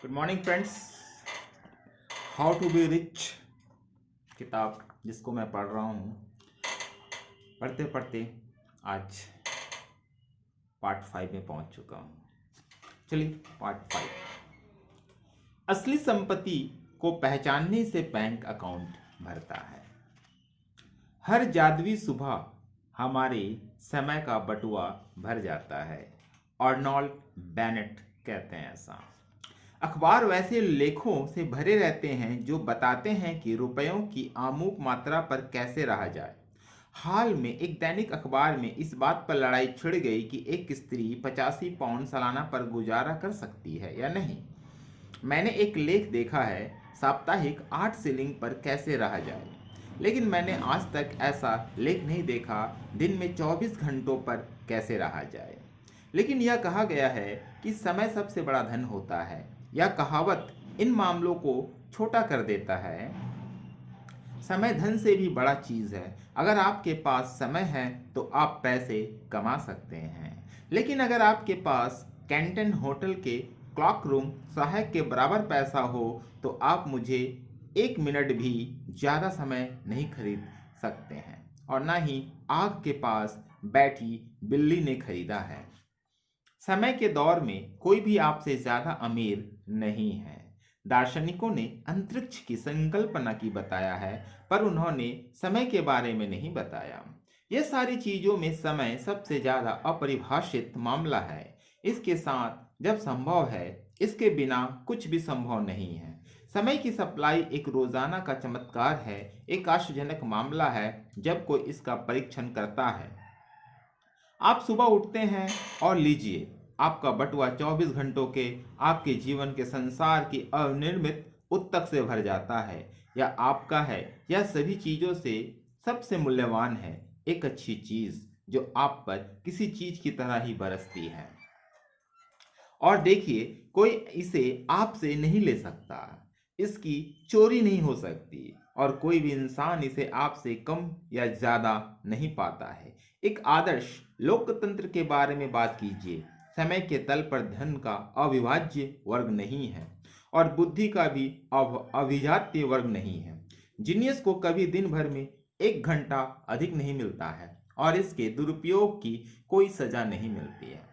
Good morning friends. How to be rich किताब जिसको मैं पढ़ रहा हूँ, पढ़ते पढ़ते आज पार्ट 5 में पहुँच चुका हूँ। चलिए पार्ट 5। असली संपत्ति को पहचानने से बैंक अकाउंट भरता है। हर जादुई सुबह हमारे समय का बटुआ भर जाता है। अर्नोल्ड बेनेट कहते हैं ऐसा। अखबार वैसे लेखों से भरे रहते हैं जो बताते हैं कि रुपयों की आमुख मात्रा पर कैसे रहा जाए। हाल में एक दैनिक अखबार में इस बात पर लड़ाई छिड़ गई कि एक स्त्री 85 पाउंड सालाना पर गुजारा कर सकती है या नहीं। मैंने एक लेख देखा है, साप्ताहिक 8 शिलिंग पर कैसे रहा जाए, लेकिन मैंने आज तक ऐसा लेख नहीं देखा दिन में 24 घंटों पर कैसे रहा जाए। लेकिन यह कहा गया है कि समय सबसे बड़ा धन होता है। यह कहावत इन मामलों को छोटा कर देता है। समय धन से भी बड़ा चीज़ है। अगर आपके पास समय है तो आप पैसे कमा सकते हैं, लेकिन अगर आपके पास कैंटन होटल के क्लॉक रूम सहायक के बराबर पैसा हो तो आप मुझे 1 मिनट भी ज़्यादा समय नहीं खरीद सकते हैं, और ना ही आग के पास बैठी बिल्ली ने खरीदा है। समय के दौर में कोई भी आपसे ज्यादा अमीर नहीं है। दार्शनिकों ने अंतरिक्ष की संकल्पना की बताया है, पर उन्होंने समय के बारे में नहीं बताया। ये सारी चीजों में समय सबसे ज्यादा अपरिभाषित मामला है। इसके साथ जब संभव है, इसके बिना कुछ भी संभव नहीं है। समय की सप्लाई एक रोजाना का चमत्कार है, एक आश्चर्यजनक मामला है जब कोई इसका परीक्षण करता है। आप सुबह उठते हैं और लीजिए, आपका बटुआ 24 घंटों के आपके जीवन के संसार की अनिर्मित उत्तक से भर जाता है। यह आपका है, यह सभी चीजों से सबसे मूल्यवान है। एक अच्छी चीज जो आप पर किसी चीज की तरह ही बरसती है, और देखिए, कोई इसे आपसे नहीं ले सकता, इसकी चोरी नहीं हो सकती, और कोई भी इंसान इसे आपसे कम या ज्यादा नहीं पाता है। एक आदर्श लोकतंत्र के बारे में बात कीजिए। समय के तल पर धन का अविभाज्य वर्ग नहीं है, और बुद्धि का भी अभिजात्य वर्ग नहीं है। जीनियस को कभी दिन भर में 1 घंटा अधिक नहीं मिलता है, और इसके दुरुपयोग की कोई सजा नहीं मिलती है।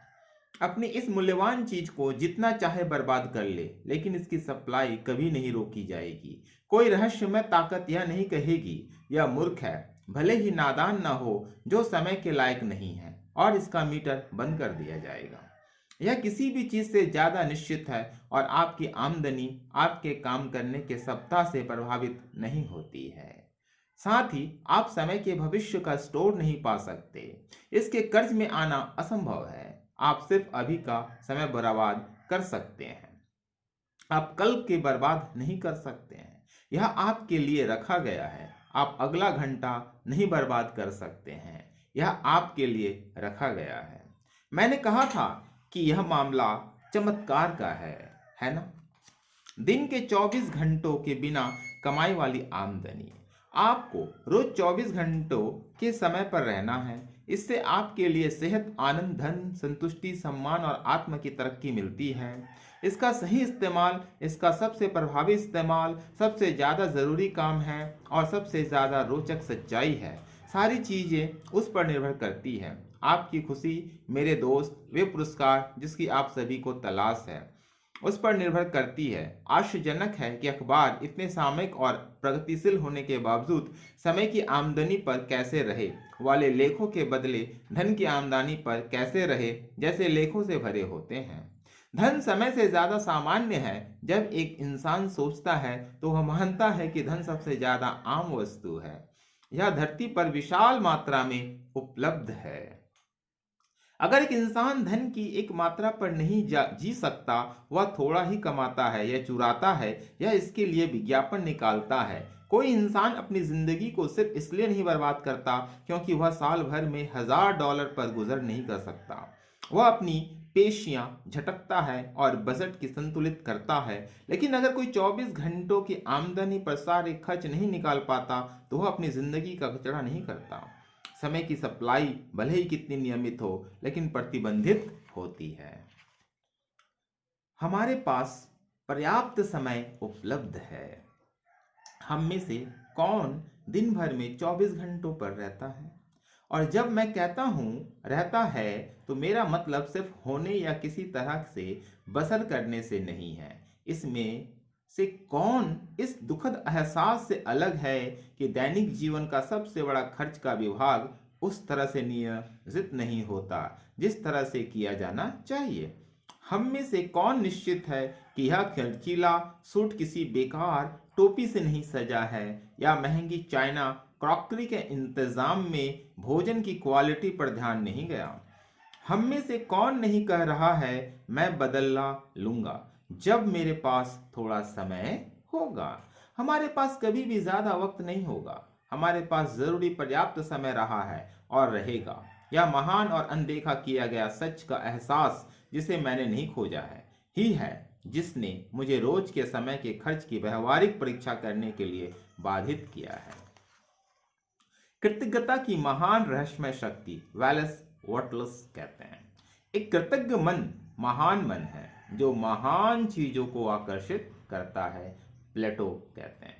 अपनी इस मूल्यवान चीज को जितना चाहे बर्बाद कर ले, लेकिन इसकी सप्लाई कभी नहीं रोकी जाएगी। कोई रहस्यमय ताकत यह नहीं कहेगी यह मूर्ख है, भले ही नादान न हो, जो समय के लायक नहीं है, और इसका मीटर बंद कर दिया जाएगा। यह किसी भी चीज से ज्यादा निश्चित है, और आपकी आमदनी आपके काम करने के सप्ताह से प्रभावित नहीं होती है। साथ ही आप समय के भविष्य का स्टोर नहीं पा सकते। इसके कर्ज में आना असंभव है। आप सिर्फ अभी का समय बर्बाद कर सकते हैं, आप कल के बर्बाद नहीं कर सकते हैं। यह आपके लिए रखा गया है। आप अगला घंटा नहीं बर्बाद कर सकते हैं, यह आपके लिए रखा गया है। मैंने कहा था कि यह मामला चमत्कार का है ना? दिन के 24 घंटों के बिना कमाई वाली आमदनी। आपको रोज 24 घंटों के समय पर रहना है। इससे आपके लिए सेहत, आनंद, धन, संतुष्टि, सम्मान और आत्म की तरक्की मिलती है। इसका सही इस्तेमाल, इसका सबसे प्रभावी इस्तेमाल सबसे ज़्यादा ज़रूरी काम है, और सबसे ज़्यादा रोचक सच्चाई है। सारी चीज़ें उस पर निर्भर करती हैं। आपकी खुशी, मेरे दोस्त, वे पुरस्कार जिसकी आप सभी को तलाश है, उस पर निर्भर करती है। आश्चर्यजनक है कि अखबार इतने सामयिक और प्रगतिशील होने के बावजूद समय की आमदनी पर कैसे रहे वाले लेखों के बदले धन की आमदनी पर कैसे रहे जैसे लेखों से भरे होते हैं। धन समय से ज्यादा सामान्य है। जब एक इंसान सोचता है तो वह मानता है कि धन सबसे ज्यादा आम वस्तु है। यह धरती पर विशाल मात्रा में उपलब्ध है। अगर एक इंसान धन की एक मात्रा पर नहीं जी सकता, वह थोड़ा ही कमाता है या चुराता है या इसके लिए विज्ञापन निकालता है। कोई इंसान अपनी जिंदगी को सिर्फ इसलिए नहीं बर्बाद करता क्योंकि वह साल भर में $1000 पर गुजर नहीं कर सकता। वह अपनी पेशियां झटकता है और बजट की संतुलित करता है। लेकिन अगर कोई 24 घंटों की आमदनी पर सारे खर्च नहीं निकाल पाता तो वह अपनी जिंदगी का कचरा नहीं करता। समय की सप्लाई भले ही कितनी नियमित हो, लेकिन प्रतिबंधित होती है। हमारे पास पर्याप्त समय उपलब्ध है। हम में से कौन दिन भर में 24 घंटों पर रहता है? और जब मैं कहता हूँ रहता है तो मेरा मतलब सिर्फ होने या किसी तरह से बसर करने से नहीं है। इसमें से कौन इस दुखद एहसास से अलग है कि दैनिक जीवन का सबसे बड़ा खर्च का विभाग उस तरह से नियोजित नहीं होता जिस तरह से किया जाना चाहिए? हम में से कौन निश्चित है कि यह खर्चीला सूट किसी बेकार टोपी से नहीं सजा है या महंगी चाइना क्रॉकरी के इंतजाम में भोजन की क्वालिटी पर ध्यान नहीं गया? हम में से कौन नहीं कह रहा है मैं बदला लूंगा जब मेरे पास थोड़ा समय होगा? हमारे पास कभी भी ज्यादा वक्त नहीं होगा। हमारे पास जरूरी पर्याप्त समय रहा है और रहेगा। यह महान और अनदेखा किया गया सच का एहसास जिसे मैंने नहीं खोजा है ही है जिसने मुझे रोज के समय के खर्च की व्यवहारिक परीक्षा करने के लिए बाधित किया है। कृतज्ञता की महान रहस्यमय शक्ति वैलेस वॉटलस कहते हैं, एक कृतज्ञ मन महान मन है जो महान चीजों को आकर्षित करता है, प्लेटो कहते हैं।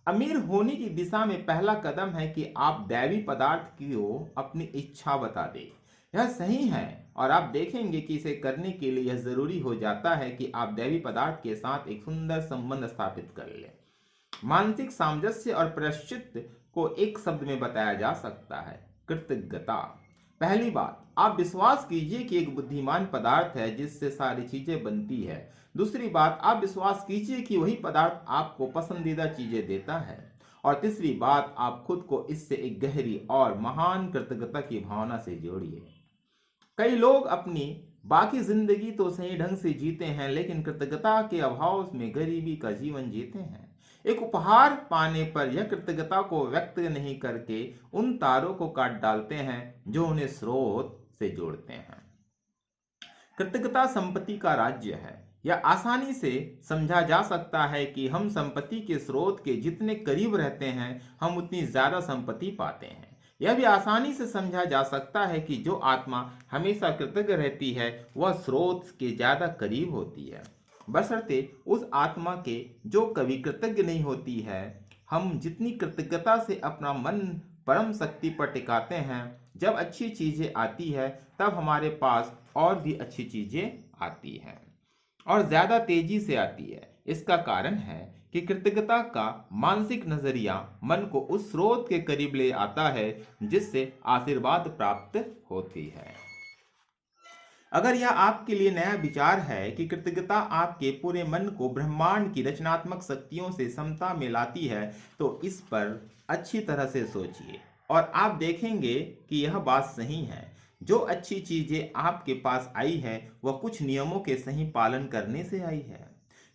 अमीर होने की दिशा में पहला कदम है कि आप दैवी पदार्थ की ओर अपनी इच्छा बता दें। यह सही है और आप देखेंगे कि इसे करने के लिए यह जरूरी हो जाता है कि आप दैवी पदार्थ के साथ एक सुंदर संबंध स्थापित कर लें। मानसिक सामंजस्य और प्रायश्चित को एक शब्द में बताया जा सकता है, कृतज्ञता। पहली बात, आप विश्वास कीजिए कि एक बुद्धिमान पदार्थ है जिससे सारी चीजें बनती है। दूसरी बात, आप विश्वास कीजिए कि वही पदार्थ आपको पसंदीदा चीजें देता है। और तीसरी बात, आप खुद को इससे एक गहरी और महान कृतज्ञता की भावना से जोड़िए। कई लोग अपनी बाकी जिंदगी तो सही ढंग से जीते हैं लेकिन कृतज्ञता के अभाव में गरीबी का जीवन जीते हैं। एक उपहार पाने पर यह कृतज्ञता को व्यक्त नहीं करके उन तारों को काट डालते हैं जो उन्हें स्रोत से जोड़ते हैं। कृतज्ञता संपत्ति का राज्य है। यह आसानी से समझा जा सकता है कि हम संपत्ति के स्रोत के जितने करीब रहते हैं हम उतनी ज्यादा संपत्ति पाते हैं। यह भी आसानी से समझा जा सकता है कि जो आत्मा हमेशा कृतज्ञ रहती है वह स्रोत के ज्यादा करीब होती है, बशर्ते उस आत्मा के जो कभी कृतज्ञ नहीं होती है। हम जितनी कृतज्ञता से अपना मन परम शक्ति पर टिकाते हैं, जब अच्छी चीजें आती है तब हमारे पास और भी अच्छी चीजें आती हैं और ज्यादा तेजी से आती है। इसका कारण है कि कृतज्ञता का मानसिक नजरिया मन को उस स्रोत के करीब ले आता है जिससे आशीर्वाद प्राप्त होती है। अगर यह आपके लिए नया विचार है कि कृतज्ञता आपके पूरे मन को ब्रह्मांड की रचनात्मक शक्तियों से समता में लाती है तो इस पर अच्छी तरह से सोचिए और आप देखेंगे कि यह बात सही है। जो अच्छी चीजें आपके पास आई है वह कुछ नियमों के सही पालन करने से आई है।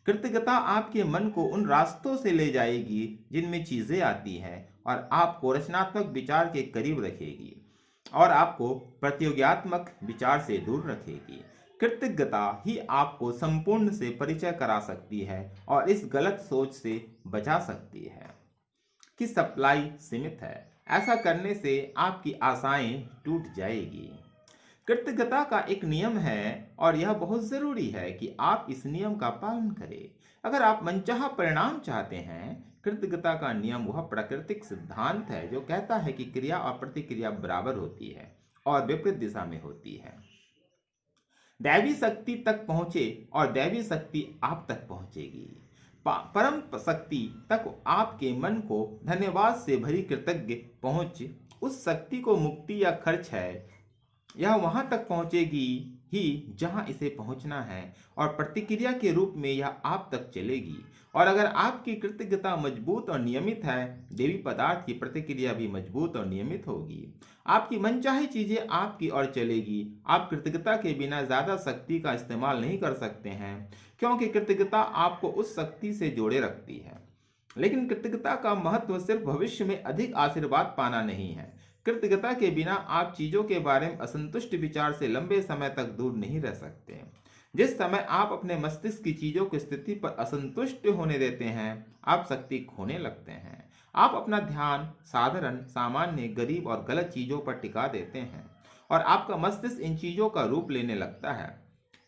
कृतज्ञता आपके मन को उन रास्तों से ले जाएगी जिनमें चीजें आती हैं और आपको रचनात्मक विचार के करीब रखेगी और आपको प्रतियोगात्मक विचार से दूर रखेगी। कृतज्ञता ही आपको संपूर्ण से परिचय करा सकती है और इस गलत सोच से बचा सकती है कि सप्लाई सीमित है। ऐसा करने से आपकी आशाएं टूट जाएगी। कृतज्ञता का एक नियम है और यह बहुत जरूरी है कि आप इस नियम का पालन करें अगर आप मनचाहा परिणाम चाहते हैं। कृतज्ञता का नियम वह प्राकृतिक सिद्धांत है जो कहता है कि क्रिया और प्रतिक्रिया बराबर होती है और विपरीत दिशा में होती है। दैवी शक्ति तक पहुंचे और दैवी शक्ति आप तक पहुंचेगी। परम शक्ति तक आपके मन को धन्यवाद से भरी कृतज्ञ पहुंच उस शक्ति को मुक्ति या खर्च है। यह वहां तक पहुंचेगी ही जहां इसे पहुंचना है और प्रतिक्रिया के रूप में यह आप तक चलेगी। और अगर आपकी कृतज्ञता मजबूत और नियमित है, देवी पदार्थ की प्रतिक्रिया भी मजबूत और नियमित होगी। आपकी मनचाही चीजें आपकी ओर चलेगी। आप कृतज्ञता के बिना ज्यादा शक्ति का इस्तेमाल नहीं कर सकते हैं क्योंकि कृतज्ञता आपको उस शक्ति से जोड़े रखती है। लेकिन कृतज्ञता का महत्व सिर्फ भविष्य में अधिक आशीर्वाद पाना नहीं है। कृतज्ञता के बिना आप चीजों के बारे में असंतुष्ट विचार से लंबे समय तक दूर नहीं रह सकते। जिस समय आप अपने मस्तिष्क की चीजों की स्थिति पर असंतुष्ट होने देते हैं आप शक्ति खोने लगते हैं। आप अपना ध्यान साधारण, सामान्य, गरीब और गलत चीजों पर टिका देते हैं और आपका मस्तिष्क इन चीजों का रूप लेने लगता है।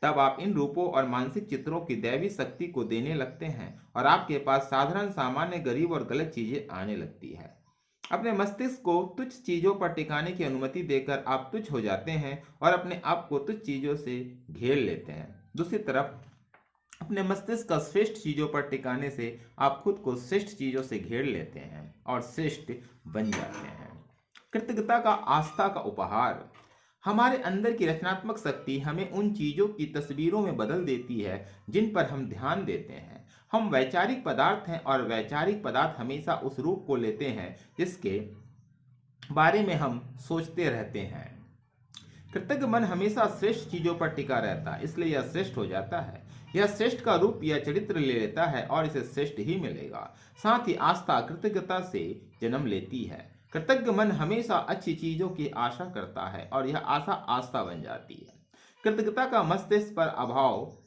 तब आप इन रूपों और मानसिक चित्रों की दैवी शक्ति को देने लगते हैं और आपके पास साधारण, सामान्य, गरीब और गलत चीजें आने लगती है। अपने मस्तिष्क को तुच्छ चीजों पर टिकाने की अनुमति देकर आप तुच्छ हो जाते हैं और अपने आप को तुच्छ चीजों से घेर लेते हैं। दूसरी तरफ अपने मस्तिष्क का श्रेष्ठ चीजों पर टिकाने से आप खुद को श्रेष्ठ चीजों से घेर लेते हैं और श्रेष्ठ बन जाते हैं। कृतज्ञता का आस्था का उपहार। हमारे अंदर की रचनात्मक शक्ति हमें उन चीजों की तस्वीरों में बदल देती है जिन पर हम ध्यान देते हैं। हम वैचारिक पदार्थ हैं और वैचारिक पदार्थ हमेशा उस रूप को लेते हैं जिसके बारे में हम सोचते रहते हैं। कृतज्ञ मन हमेशा श्रेष्ठ चीजों पर टिका रहता है, इसलिए यह श्रेष्ठ हो जाता है। यह श्रेष्ठ का रूप या चरित्र ले लेता है और इसे श्रेष्ठ ही मिलेगा। साथ ही आस्था कृतज्ञता से जन्म लेती है। कृतज्ञ मन हमेशा अच्छी चीजों की आशा करता है और यह आशा आस्था बन जाती है। कृतज्ञता का मस्तिष्क पर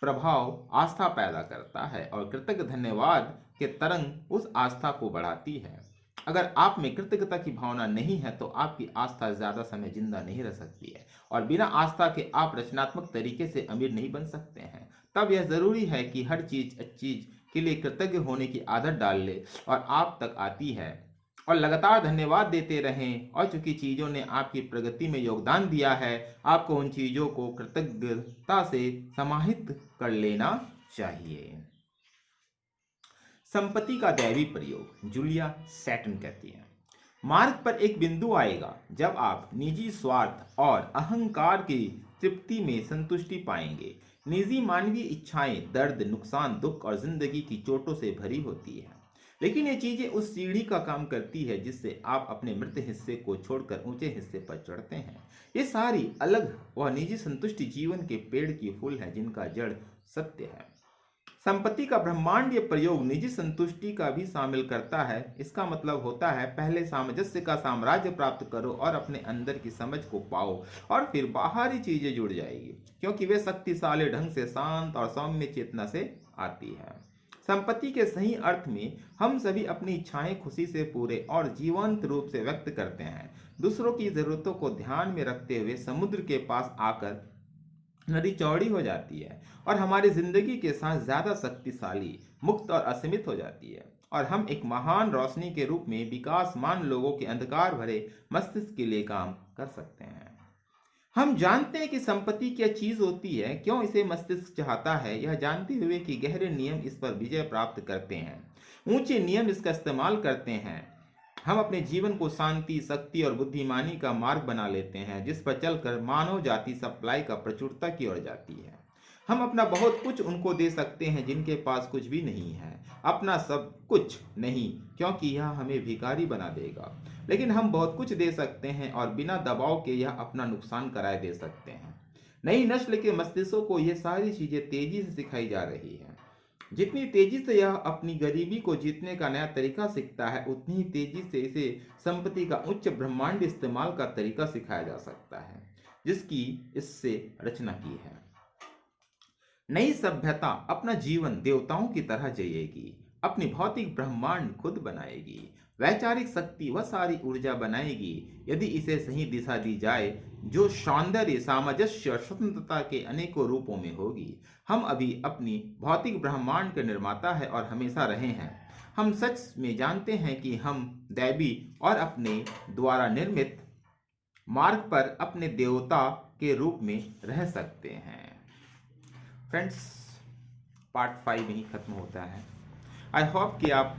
प्रभाव आस्था पैदा करता है और कृतज्ञ धन्यवाद के तरंग उस आस्था को बढ़ाती है। अगर आप में कृतज्ञता की भावना नहीं है तो आपकी आस्था ज्यादा समय जिंदा नहीं रह सकती है और बिना आस्था के आप रचनात्मक तरीके से अमीर नहीं बन सकते हैं। तब यह जरूरी है कि हर चीज के लिए कृतज्ञ होने की आदत डाल ले और आप तक आती है और लगातार धन्यवाद देते रहें। और चूंकि चीजों ने आपकी प्रगति में योगदान दिया है, आपको उन चीजों को कृतज्ञता से समाहित कर लेना चाहिए। संपत्ति का दैवी प्रयोग। जूलिया सैटन कहती है, मार्ग पर एक बिंदु आएगा जब आप निजी स्वार्थ और अहंकार की तृप्ति में संतुष्टि पाएंगे। निजी मानवीय इच्छाएं दर्द, नुकसान, दुख और जिंदगी की चोटों से भरी होती है, लेकिन ये चीजें उस सीढ़ी का काम करती है जिससे आप अपने मृत हिस्से को छोड़कर ऊंचे हिस्से पर चढ़ते हैं। ये सारी अलग व निजी संतुष्टि जीवन के पेड़ की फूल है जिनका जड़ सत्य है। संपत्ति का ब्रह्मांडीय प्रयोग निजी संतुष्टि का भी शामिल करता है। इसका मतलब होता है पहले सामंजस्य का साम्राज्य प्राप्त करो और अपने अंदर की समझ को पाओ और फिर बाहरी चीजें जुड़ जाएगी, क्योंकि वे शक्तिशाली ढंग से शांत और सौम्य चेतना से आती है। संपत्ति के सही अर्थ में हम सभी अपनी इच्छाएं खुशी से पूरे और जीवंत रूप से व्यक्त करते हैं। दूसरों की जरूरतों को ध्यान में रखते हुए समुद्र के पास आकर नदी चौड़ी हो जाती है और हमारी जिंदगी के साथ ज्यादा शक्तिशाली, मुक्त और असीमित हो जाती है और हम एक महान रोशनी के रूप में विकासमान लोगों के अंधकार भरे मस्तिष्क के लिए काम कर सकते हैं। हम जानते हैं कि संपत्ति क्या चीज होती है, क्यों इसे मस्तिष्क चाहता है, यह जानते हुए कि गहरे नियम इस पर विजय प्राप्त करते हैं, ऊंचे नियम इसका इस्तेमाल करते हैं। हम अपने जीवन को शांति, शक्ति और बुद्धिमानी का मार्ग बना लेते हैं जिस पर चलकर मानव जाति सप्लाई का प्रचुरता की ओर जाती है। हम अपना बहुत कुछ उनको दे सकते हैं जिनके पास कुछ भी नहीं है, अपना सब कुछ नहीं, क्योंकि यह हमें भिखारी बना देगा, लेकिन हम बहुत कुछ दे सकते हैं और बिना दबाव के यह अपना नुकसान कराए दे सकते हैं। नई नस्ल के मस्तिष्कों को यह सारी चीजें तेजी से सिखाई जा रही है। जितनी तेजी से यह अपनी गरीबी को जीतने का नया तरीका सीखता है, उतनी ही तेजी से इसे संपत्ति का उच्च ब्रह्मांड इस्तेमाल का तरीका सिखाया जा सकता है जिसकी इससे रचना की है। नई सभ्यता अपना जीवन देवताओं की तरह जिएगी, अपनी भौतिक ब्रह्मांड खुद बनाएगी, वैचारिक शक्ति वह सारी ऊर्जा बनाएगी यदि इसे सही दिशा दी जाए, जो सौंदर्य, सामंजस्य और स्वतंत्रता के अनेकों रूपों में होगी। हम अभी अपनी भौतिक ब्रह्मांड के निर्माता है और हमेशा रहे हैं। हम सच में जानते हैं कि हम दैवी और अपने द्वारा निर्मित मार्ग पर अपने देवता के रूप में रह सकते हैं। फ्रेंड्स, पार्ट 5 ही खत्म होता है। आई होप कि आप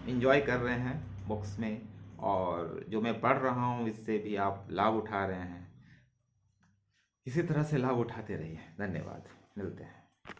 एंजॉय कर रहे हैं बुक्स में और जो मैं पढ़ रहा हूँ इससे भी आप लाभ उठा रहे हैं। इसी तरह से लाभ उठाते रहिए। धन्यवाद, मिलते हैं।